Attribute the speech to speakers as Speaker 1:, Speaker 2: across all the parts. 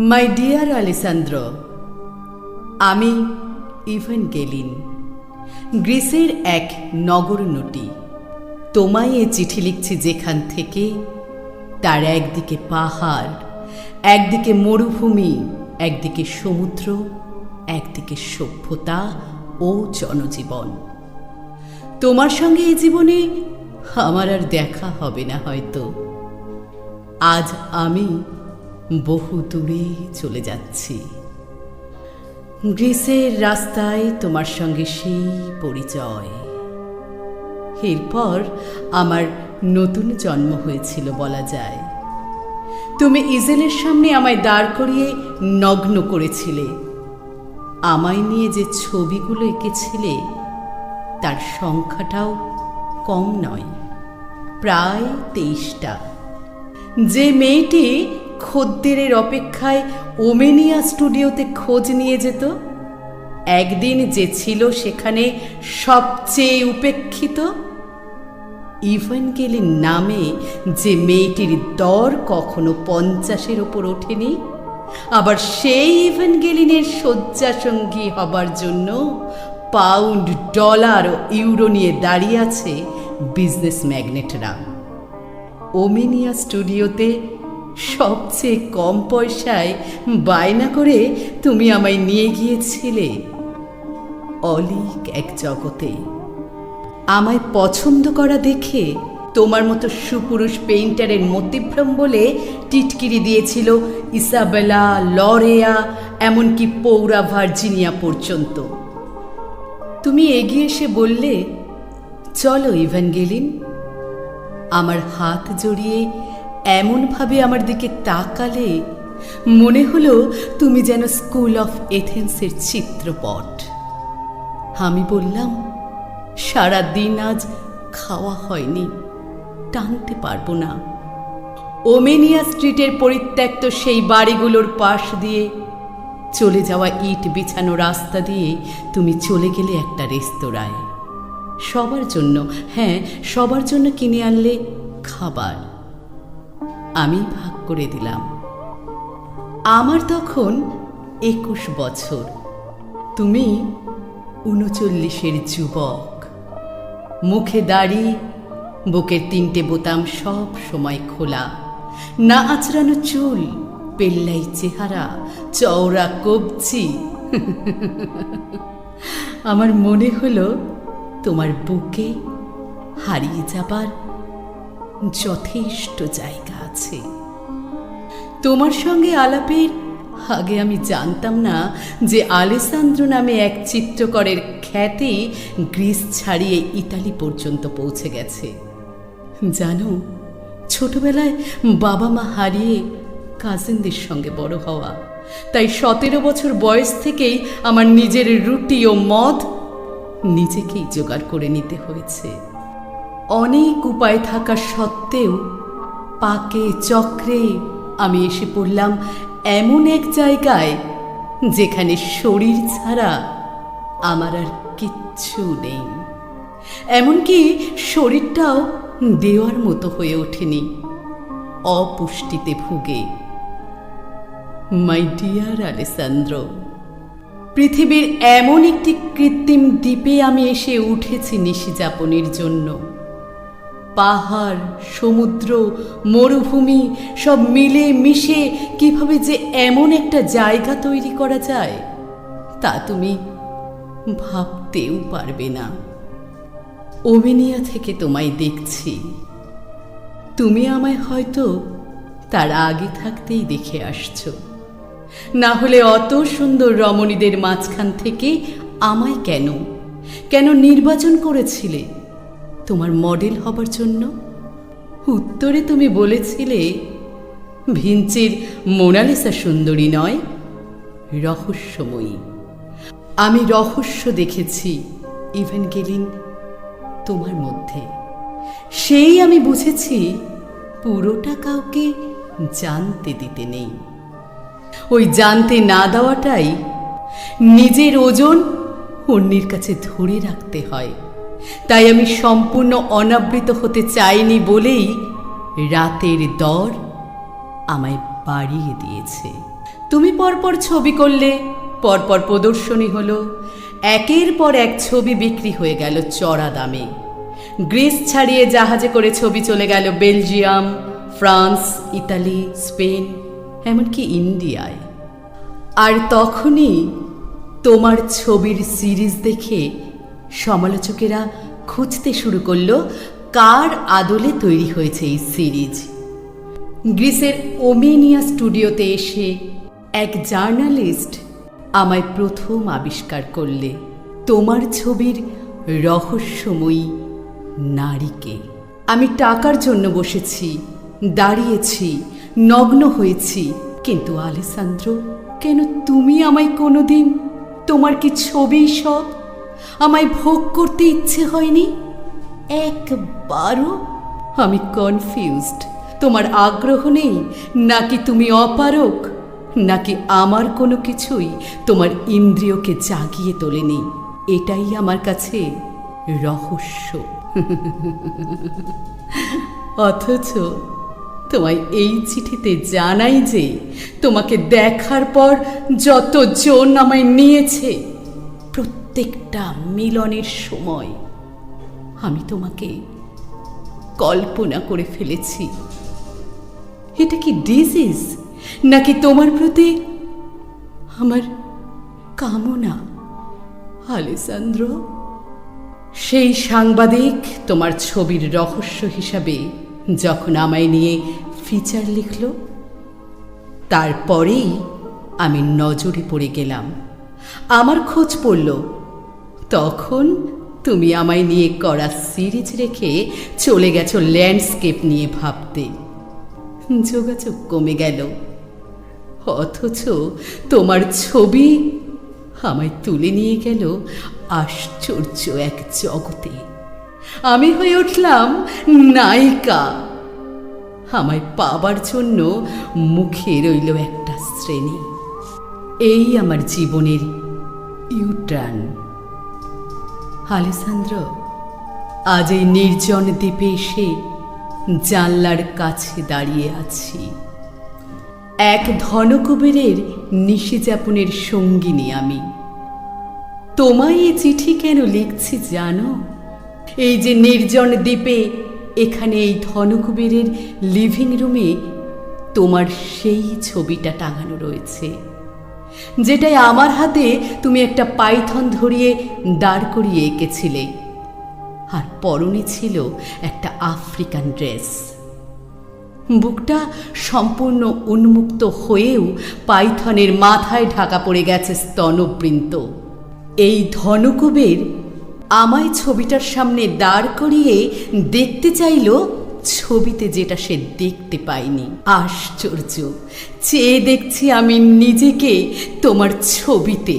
Speaker 1: My dear আলেসান্দ্র, আমি ইভানগেলিন, গ্রিসের এক নগরনটি। তোমায় এ চিঠি লিখছি যেখান থেকে তার একদিকে পাহাড়, একদিকে মরুভূমি, একদিকে সমুদ্র, একদিকে সভ্যতা ও জনজীবন। তোমার সঙ্গে এই জীবনে আমার আর দেখা হবে না হয়তো। আজ আমি বহু দূরে চলে যাচ্ছি। গ্রিসের রাস্তায় তোমার সঙ্গে সেই পরিচয়। এরপর আমার নতুন জন্ম হয়েছিল বলা যায়। তুমি ইজেলের সামনে আমায় দাঁড় করিয়ে নগ্ন করেছিলে। আমায় নিয়ে যে ছবিগুলো এঁকেছিলে তার সংখ্যাটাও কম নয়, প্রায় 23টা। যে মেয়েটি খদ্দেরের অপেক্ষায় ওমেনিয়া স্টুডিওতে খোঁজ নিয়ে যেত, একদিন যে ছিল সেখানে সবচেয়ে উপেক্ষিত, ইভানগেলিন নামে যে মেয়েটির দর কখনো 50-এর ওপর ওঠেনি, আবার সেই ইভানগেলিনের শয্যাসঙ্গী হবার জন্য পাউন্ড, ডলার ও ইউরো নিয়ে দাঁড়িয়ে আছে বিজনেস ম্যাগনেটরা। ওমেনিয়া স্টুডিওতে সবচেয়ে কম পয়সায় বায়না করে তুমি আমায় নিয়ে গিয়েছিলে অলিক এক জগতে। আমায় পছন্দ করা দেখে তোমার মতো সুপুরুষ পেইন্টারের মতিভ্রম বলে টিটকিরি দিয়েছিল ইসাবেলা, লরেয়া, এমনকি পৌরা ভার্জিনিয়া পর্যন্ত। তুমি এগিয়ে এসে বললে, চলো ইভানগেলিন। আমার হাত জড়িয়ে এমনভাবে আমার দিকে তাকালে মনে হলো তুমি যেন স্কুল অফ এথেন্সের চিত্রপট। আমি বললাম, সারা দিন আজ খাওয়া হয়নি, টানতে পারবো না। ওমেনিয়া স্ট্রিটের পরিত্যক্ত সেই বাড়িগুলোর পাশ দিয়ে চলে যাওয়া ইট বিছানো রাস্তা দিয়ে তুমি চলে গেলে একটা রেস্তোরাঁয়। সবার জন্য, হ্যাঁ সবার জন্য কিনে আনলে খাবার। আমি ভাগ করে দিলাম। আমার তখন 21 বছর, তুমি 39-এর যুবক। মুখে দাড়ি, বুকের 3টে বোতাম সব সময় খোলা, না আঁচড়ানো চুল, পেল্লাই চেহারা, চওড়া কবজি। আমার মনে হলো তোমার বুকে হারিয়ে যাবার যথেষ্ট জায়গা আছে। তোমার সঙ্গে আলাপের আগে আমি জানতাম না যে আলেসান্দ্রো নামে এক চিত্রকরের খ্যাতি গ্রিস ছাড়িয়ে ইতালি পর্যন্ত পৌঁছে গেছে। জানো, ছোটবেলায় বাবা মা হারিয়ে কাজিনদের সঙ্গে বড় হওয়া, তাই 17 বছর বয়স থেকেই আমার নিজের রুটি ও মদ নিজেকেই জোগাড় করে নিতে হয়েছে। অনেক উপায় থাকা সত্ত্বেও পাকে চক্রে আমি এসে পড়লাম এমন এক জায়গায় যেখানে শরীর ছাড়া আমার আর কিচ্ছু নেই। এমনকি শরীরটাও দেওয়ার মতো হয়ে ওঠেনি, অপুষ্টিতে ভুগে। মাই ডিয়ার আলেসান্দ্রো, পৃথিবীর এমন একটি কৃত্রিম দ্বীপে আমি এসে উঠেছি নিশিযাপনের জন্য। পাহাড়, সমুদ্র, মরুভূমি সব মিলে মিশে কিভাবে যে এমন একটা জায়গা তৈরি করা যায় তা তুমি ভাবতেও পারবে না। ওমেনিয়া থেকে তোমায় দেখছি। তুমি আমায় হয়তো তার আগে থাকতেই দেখে আসছো, না হলে অত সুন্দর রমণীদের মাঝখান থেকে আমায় কেন নির্বাচন করেছিলে তোমার মডেল হবার জন্য? উত্তরে তুমি বলেছিলে, ভিঞ্চির মোনালিসা সুন্দরী নয়, রহস্যময়ী। আমি রহস্য দেখেছি ইভানগেলিন তোমার মধ্যে। সেই আমি বুঝেছি পুরোটা কাউকে জানতে দিতে নেই। ওই জানতে না দেওয়াটাই নিজের ওজন অন্যের কাছে ধরে রাখতে হয়। তাই আমি সম্পূর্ণ অনাবৃত হতে চাইনি বলেই রাতের দর আমায় বাড়িয়ে দিয়েছে। তুমি পরপর ছবি করলে, পরপর প্রদর্শনী হলো, একের পর এক ছবি বিক্রি হয়ে গেল চড়া দামে। গ্রিস ছাড়িয়ে জাহাজে করে ছবি চলে গেল বেলজিয়াম, ফ্রান্স, ইতালি, স্পেন, এমনকি ইন্ডিয়ায়। আর তখনই তোমার ছবির সিরিজ দেখে সমালোচকেরা খুঁজতে শুরু করলো কার আদলে তৈরি হয়েছে এই সিরিজ। গ্রিসের ওমেনিয়া স্টুডিওতে এসে এক জার্নালিস্ট আমায় প্রথম আবিষ্কার করলে তোমার ছবির রহস্যময়ী নারীকে। আমি টাকার জন্য বসেছি, দাঁড়িয়েছি, নগ্ন হয়েছি, কিন্তু আলেসান্দ্রো, কেন তুমি আমায় কোনোদিন, তোমার কি ছবি সব, আমায় ভোগ করতে ইচ্ছে হয়নি একবারও? আমি কনফিউজড। তোমার আগ্রহ নেই, নাকি তুমি অপারক, নাকি আমার কোনো কিছুই তোমার ইন্দ্রিয়কে জাগিয়ে তোলেনি? এটাই আমার কাছে রহস্য। অথচ তোমায় এই চিঠিতে জানাই যে তোমাকে দেখার পর যতজন আমায় নিয়েছে, প্রত্যেকটা মিলনের সময় আমি তোমাকে কল্পনা করে ফেলেছি। এটা কি ডিজিজ, নাকি তোমার প্রতি আমার কামনা আলেসান্দ্রো? সেই সাংবাদিক তোমার ছবির রহস্য হিসাবে যখন আমায় নিয়ে ফিচার লিখল, তারপরেই আমি নজরে পড়ে গেলাম। আমার খোঁজ পড়ল। তখন তুমি আমায় নিয়ে করা সিরিজ রেখে চলে গেছো ল্যান্ডস্কেপ নিয়ে ভাবতে। যোগাযোগ কমে গেল। অথচ তোমার ছবি আমায় তুলে নিয়ে গেল আশ্চর্য এক জগতে। আমি হয়ে উঠলাম নায়িকা। আমায় পাবার জন্য মুখে রইল একটা শ্রেণী। এই আমার জীবনের ইউটার্ন। আলেসান্দ্রো, আজ এই নির্জন দ্বীপে এসে জানলার কাছে দাঁড়িয়ে আছি। এক ধনকুবেরের নিশিযাপনের সঙ্গিনী আমি। তোমায় এই চিঠি কেন লিখছি জানো? এই যে নির্জন দ্বীপে, এখানে এই ধনকুবেরের লিভিং রুমে তোমার সেই ছবিটা টাঙানো রয়েছে, যেটাই আমার হাতে তুমি একটা পাইথন ধরিয়ে দাঁড় করিয়ে এঁকেছিলে। আর পরনে ছিল একটা আফ্রিকান ড্রেস। বুকটা সম্পূর্ণ উন্মুক্ত হয়েও পাইথনের মাথায় ঢাকা পড়ে গেছে স্তনবৃন্ত। এই ধনকুবের আমায় ছবিটার সামনে দাঁড় করিয়ে দেখতে চাইল ছবিতে যেটা সে দেখতে পায়নি। আশ্চর্য, চেয়ে দেখছি আমি নিজেকে তোমার ছবিতে।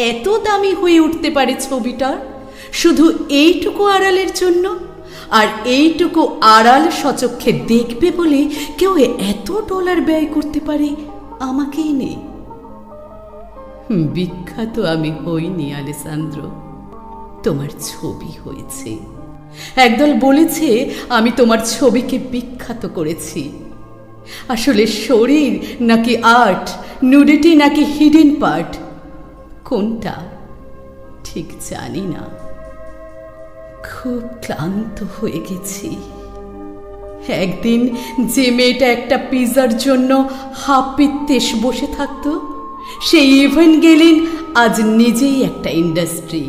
Speaker 1: এত দামি হয়ে উঠতে পারে ছবিটা শুধু এইটুকু আড়ালের জন্য? আর এইটুকু আড়াল সচক্ষে দেখবে বলে কেউ এত ডলার ব্যয় করতে পারে আমাকেই নেই? বিখ্যাত আমি হইনি আলেসান্দ্রো, তোমার ছবি হয়েছে। একদল বলেছে আমি তোমার ছবিকে বিখ্যাত করেছি। আসলে শরীর নাকি আর্ট, নুডিটি নাকি হিডেন পার্ট, কোনটা ঠিক জানি না। খুব ক্লান্ত হয়ে গেছি। একদিন যে মেয়েটা একটা পিৎজার জন্য হাপিত্যেশ বসে থাকতো, সেই ইভেনগেলিন আজ নিজেই একটা ইন্ডাস্ট্রি।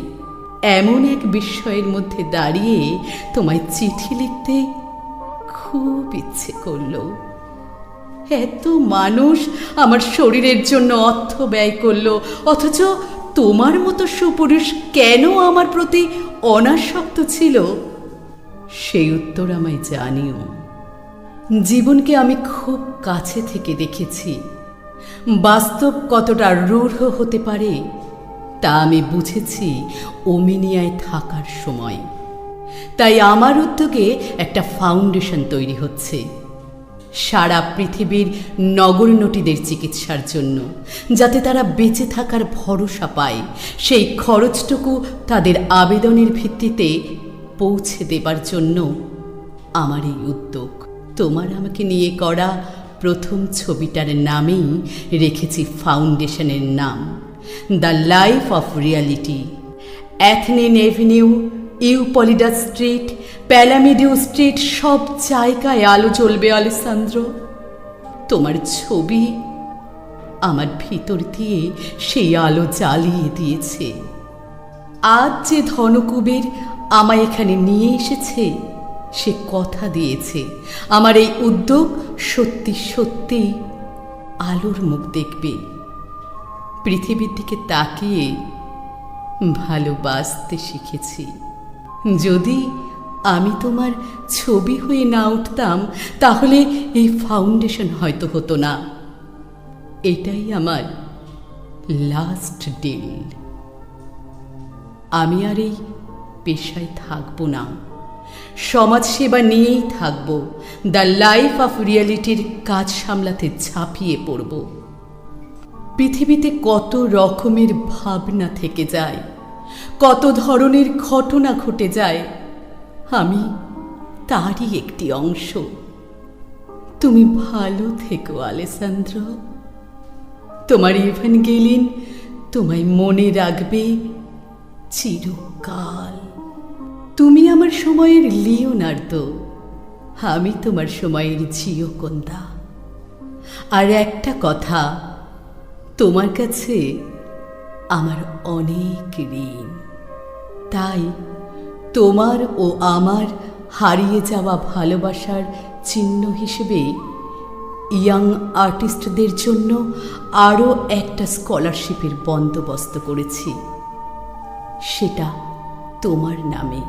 Speaker 1: এমন এক বিস্ময়ের মধ্যে দাঁড়িয়ে তোমায় চিঠি লিখতে খুব ইচ্ছে করলো। এত মানুষ আমার শরীরের জন্য অর্থ ব্যয় করলো, অথচ তোমার মতো সুপুরুষ কেন আমার প্রতি অনাসক্ত ছিল? সেই উত্তর আমায় জানিও। জীবনকে আমি খুব কাছে থেকে দেখেছি। বাস্তব কতটা রূঢ় হতে পারে তা আমি বুঝেছি ওমেনিয়ায় থাকার সময়। তাই আমার উদ্যোগে একটা ফাউন্ডেশন তৈরি হচ্ছে সারা পৃথিবীর নগরনটীদের চিকিৎসার জন্য, যাতে তারা বেঁচে থাকার ভরসা পায়। সেই খরচটুকু তাদের আবেদনের ভিত্তিতে পৌঁছে দেবার জন্য আমার এই উদ্যোগ। তোমার আমাকে নিয়ে করা প্রথম ছবিটার নামেই রেখেছি ফাউন্ডেশনের নাম, দ্য লাইফ অফ রিয়ালিটি। অ্যাথেনিন avenue, Eupolidos street, Palamidiou street, সব জায়গায় আলো জ্বলবে আলেসান্দ্রো। তোমার ছবি আমার ভিতর দিয়ে সেই আলো জ্বালিয়ে দিয়েছে। আজ যে ধনকুবের আমায় এখানে নিয়ে এসেছে, সে কথা দিয়েছে আমার এই উদ্যোগ সত্যি সত্যি আলোর মুখ দেখবে। পৃথিবীর দিকে তাকিয়ে ভালোবাসতে শিখেছি। যদি আমি তোমার ছবি হয়ে না উঠতাম, তাহলে এই ফাউন্ডেশন হয়তো হতো না। এটাই আমার লাস্ট ডিল। আমি আর এই পেশায় থাকবো না, সমাজসেবা নিয়েই থাকবো। দ্য লাইফ অফ রিয়ালিটির কাজ সামলাতে ঝাঁপিয়ে পড়ব। পৃথিবীতে কত রকমের ভাবনা থেকে যায়, কত ধরনের ঘটনা ঘটে যায়, আমি তারই একটি অংশ। তুমি ভালো থেকো আলেসান্দ্রো। তোমার ইভানগেলিন তোমায় মনে রাখবে চিরকাল। তুমি আমার সময়ের লিওনার্দো, আমি তোমার সময়ের জিওকোন্দা। আর একটা কথা, তোমার কাছে আমার অনেক ঋণ। তাই তোমার ও আমার হারিয়ে যাওয়া ভালোবাসার চিহ্ন হিসেবে ইয়াং আর্টিস্টদের জন্য আরও একটা স্কলারশিপের বন্দোবস্ত করেছি। সেটা তোমার নামে,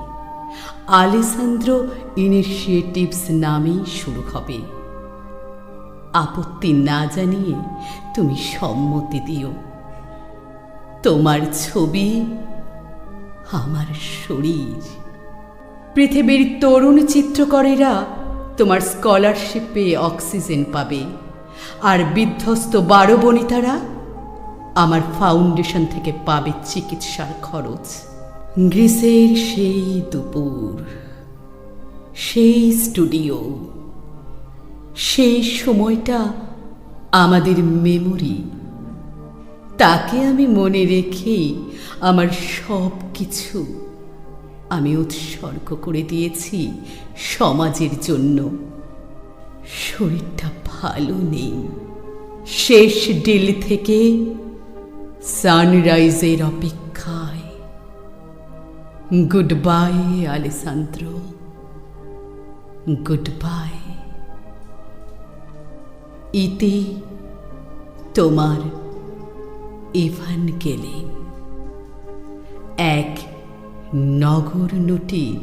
Speaker 1: আলেসান্দ্রো ইনিশিয়েটিভস নামেই শুরু হবে। আপত্তি না জানিয়ে তুমি সম্মতি দিও। তোমার ছবি আমার শরীর। পৃথিবীর তরুণ চিত্রকরেরা তোমার স্কলারশিপ পেয়ে অক্সিজেন পাবে, আর বিধ্বস্ত 12 বনিতারা আমার ফাউন্ডেশন থেকে পাবে চিকিৎসার খরচ। গ্রীসের সেই দুপুর, সেই স্টুডিও, সেই সময়টা আমাদের মেমোরি। তাকে আমি মনে রেখেই আমার সব কিছু আমি উৎসর্গ করে দিয়েছি সমাজের জন্য। শরীরটা ভালো নেই। শেষ ডিল থেকে সানরাইজের অপেক্ষায়। Good bye Alessandro, good bye. ইতি তোমার ইভানগেলিন। এক নগর নটির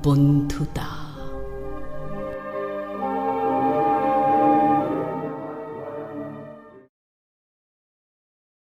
Speaker 1: বন্ধুতা।